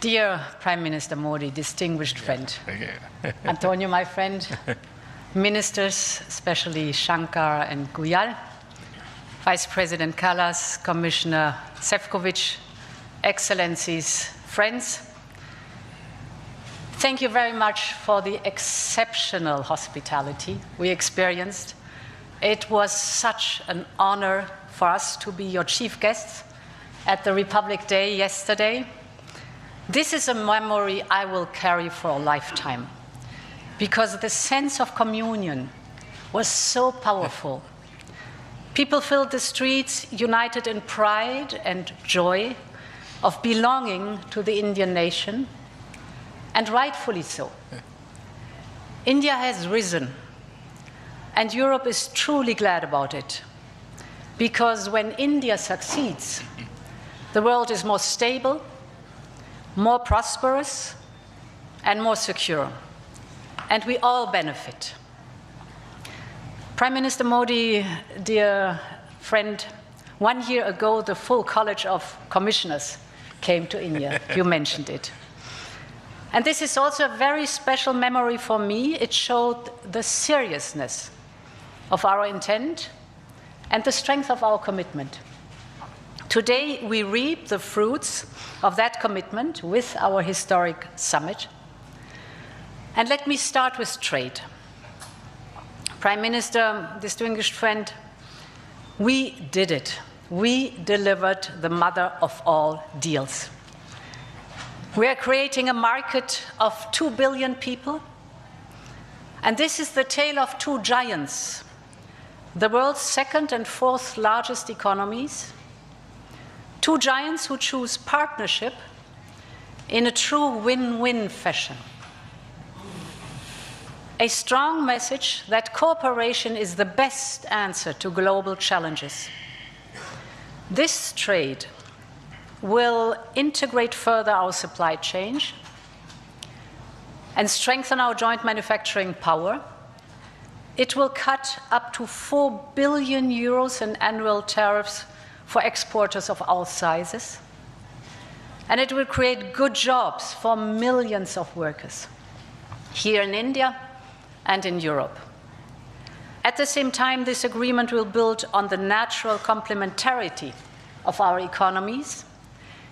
Dear Prime Minister Modi, distinguished friend, Antonio, my friend, ministers, especially Shankar and Guyal, Vice President Kallas, Commissioner Šefčovič, Excellencies, friends, thank you very much for the exceptional hospitality we experienced. It was such an honor for us to be your chief guests at the Republic Day yesterday. This is a memory I will carry for a lifetime, because the sense of communion was so powerful. People filled the streets united in pride and joy of belonging to the Indian nation, and rightfully so. India has risen, and Europe is truly glad about it, because when India succeeds, the world is more stable, more prosperous, and more secure, and we all benefit. Prime Minister Modi, dear friend, 1 year ago, the full College of Commissioners came to India. You mentioned it. And this is also a very special memory for me. It showed the seriousness of our intent and the strength of our commitment. Today, we reap the fruits of that commitment with our historic summit. And let me start with trade. Prime Minister, distinguished friend, we did it. We delivered the mother of all deals. We are creating a market of 2 billion people. And this is the tale of two giants, the world's second and fourth largest economies. Two giants who choose partnership in a true win-win fashion. A strong message that cooperation is the best answer to global challenges. This trade will integrate further our supply chain and strengthen our joint manufacturing power. It will cut up to 4 billion euros in annual tariffs for exporters of all sizes. And it will create good jobs for millions of workers here in India and in Europe. At the same time, this agreement will build on the natural complementarity of our economies.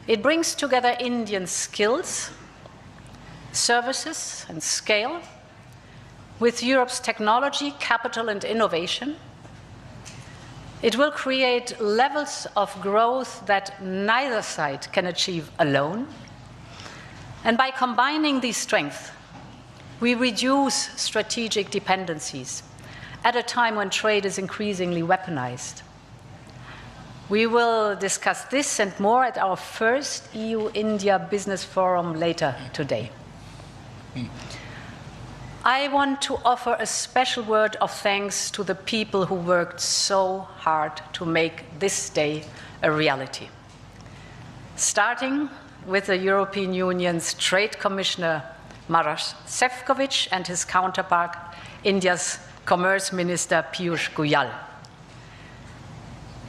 It brings together Indian skills, services, and scale with Europe's technology, capital, and innovation. It will create levels of growth that neither side can achieve alone. And by combining these strengths, we reduce strategic dependencies at a time when trade is increasingly weaponized. We will discuss this and more at our first EU-India Business Forum later today. I want to offer a special word of thanks to the people who worked so hard to make this day a reality. Starting with the European Union's Trade Commissioner Maroš Šefčovič and his counterpart, India's Commerce Minister Piyush Goyal.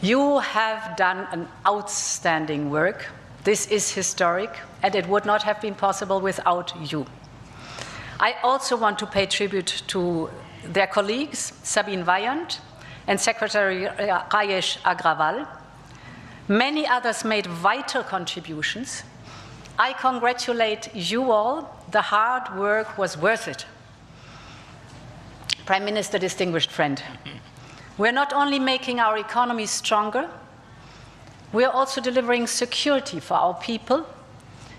You have done an outstanding work. This is historic, and it would not have been possible without you. I also want to pay tribute to their colleagues, Sabine Weyand and Secretary Rajesh Agrawal. Many others made vital contributions. I congratulate you all. The hard work was worth it. Prime Minister, distinguished friend, we're not only making our economy stronger, we are also delivering security for our people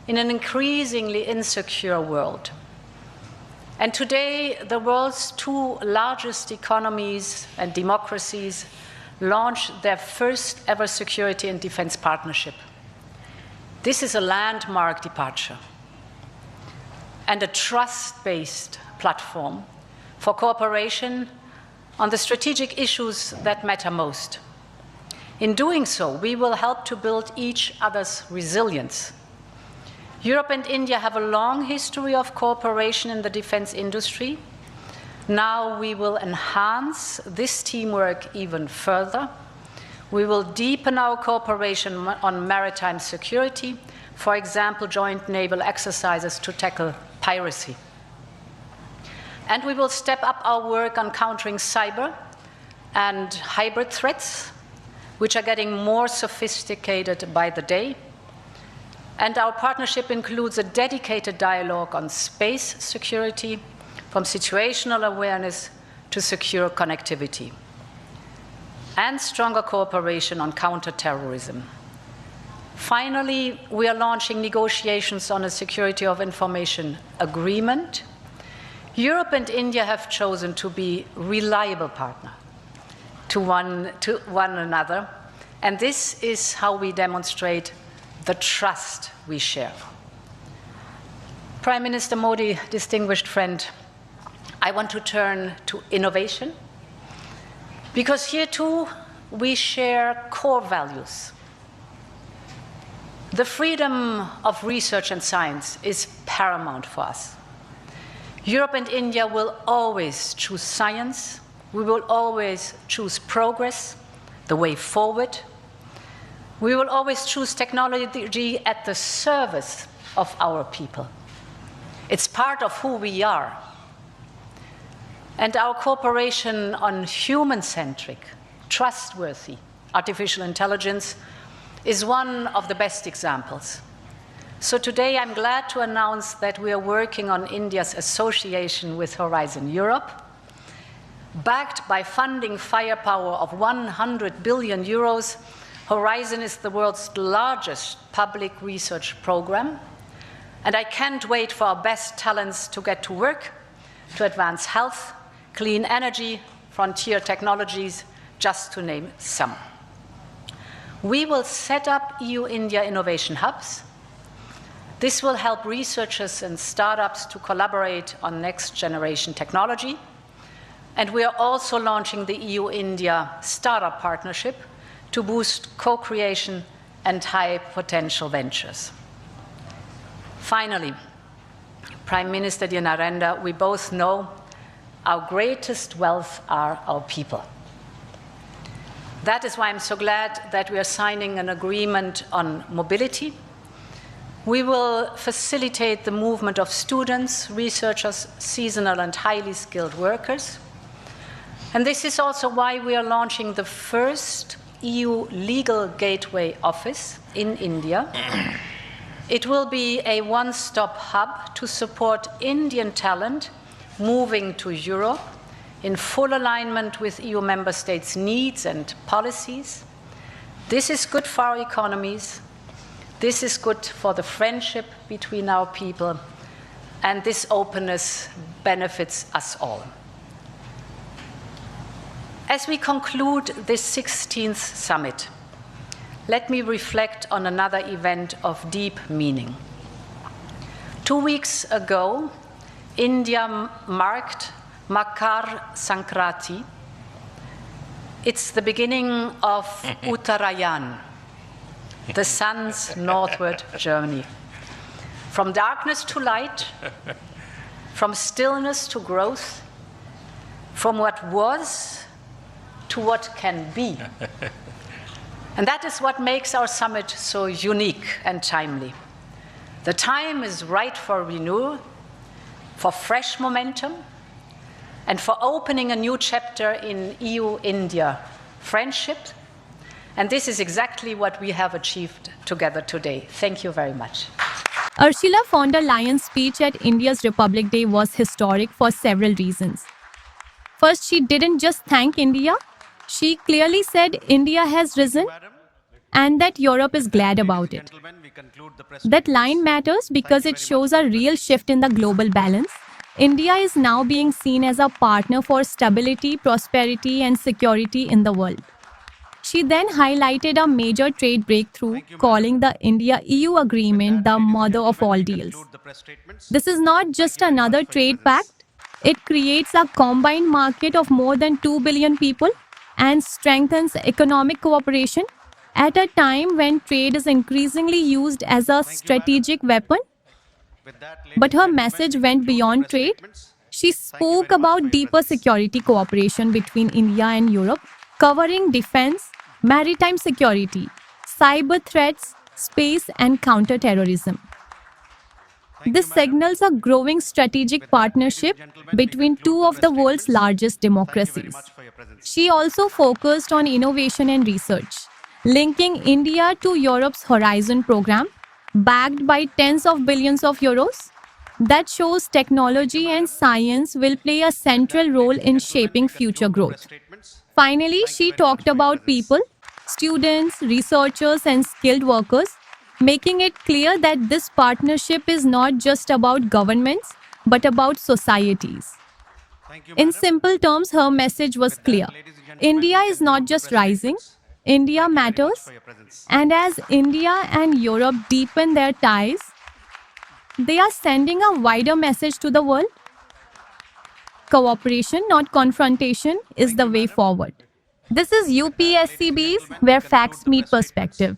in an increasingly insecure world. And today, the world's two largest economies and democracies launched their first ever security and defense partnership. This is a landmark departure and a trust-based platform for cooperation on the strategic issues that matter most. In doing so, we will help to build each other's resilience. Europe and India have a long history of cooperation in the defense industry. Now we will enhance this teamwork even further. We will deepen our cooperation on maritime security, for example, joint naval exercises to tackle piracy. And we will step up our work on countering cyber and hybrid threats, which are getting more sophisticated by the day. And our partnership includes a dedicated dialogue on space security, from situational awareness to secure connectivity, and stronger cooperation on counterterrorism. Finally, we are launching negotiations on a security of information agreement. Europe and India have chosen to be reliable partners to one another, and this is how we demonstrate the trust we share. Prime Minister Modi, distinguished friend, I want to turn to innovation, because here too we share core values. The freedom of research and science is paramount for us. Europe and India will always choose science. We will always choose progress, the way forward. We will always choose technology at the service of our people. It's part of who we are. And our cooperation on human-centric, trustworthy artificial intelligence is one of the best examples. So today I'm glad to announce that we are working on India's association with Horizon Europe. Backed by funding firepower of 100 billion euros, Horizon is the world's largest public research program. And I can't wait for our best talents to get to work to advance health, clean energy, frontier technologies, just to name some. We will set up EU-India innovation hubs. This will help researchers and startups to collaborate on next-generation technology. And we are also launching the EU-India Startup Partnership to boost co-creation and high-potential ventures. Finally, Prime Minister dear Narendra, we both know our greatest wealth are our people. That is why I'm so glad that we are signing an agreement on mobility. We will facilitate the movement of students, researchers, seasonal and highly skilled workers. And this is also why we are launching the first EU legal gateway office in India. It will be a one-stop hub to support Indian talent moving to Europe in full alignment with EU member states' needs and policies. This is good for our economies. This is good for the friendship between our people, and this openness benefits us all. As we conclude this 16th summit, let me reflect on another event of deep meaning. 2 weeks ago, India marked Makar Sankranti. It's the beginning of Uttarayan, the sun's northward journey. From darkness to light, from stillness to growth, from what was to what can be. And that is what makes our summit so unique and timely. The time is right for renewal, for fresh momentum, and for opening a new chapter in EU-India friendship. And this is exactly what we have achieved together today. Thank you very much. Ursula von der Leyen's speech at India's Republic Day was historic for several reasons. First, she didn't just thank India. She clearly said India has risen and that Europe is glad about it. That line matters because it shows a real shift in the global balance. India is now being seen as a partner for stability, prosperity, and security in the world. She then highlighted a major trade breakthrough, calling the India-EU agreement the mother of all deals. This is not just another trade pact. It creates a combined market of more than 2 billion people and strengthens economic cooperation at a time when trade is increasingly used as a strategic weapon. But her message went beyond trade. She spoke about deeper security cooperation between India and Europe, covering defense, maritime security, cyber threats, space, and counterterrorism. This signals a growing strategic partnership between two of the world's largest democracies. She also focused on innovation and research, linking India to Europe's Horizon program, backed by tens of billions of euros. That shows technology and science will play a central role in shaping future growth. Finally, she talked about people, students, researchers, and skilled workers, making it clear that this partnership is not just about governments but about societies. In simple terms, her message was clear. India is not just rising, India matters. And as India and Europe deepen their ties, they are sending a wider message to the world. Cooperation, not confrontation, is the way forward. This is UPSC Bs, where facts meet perspective.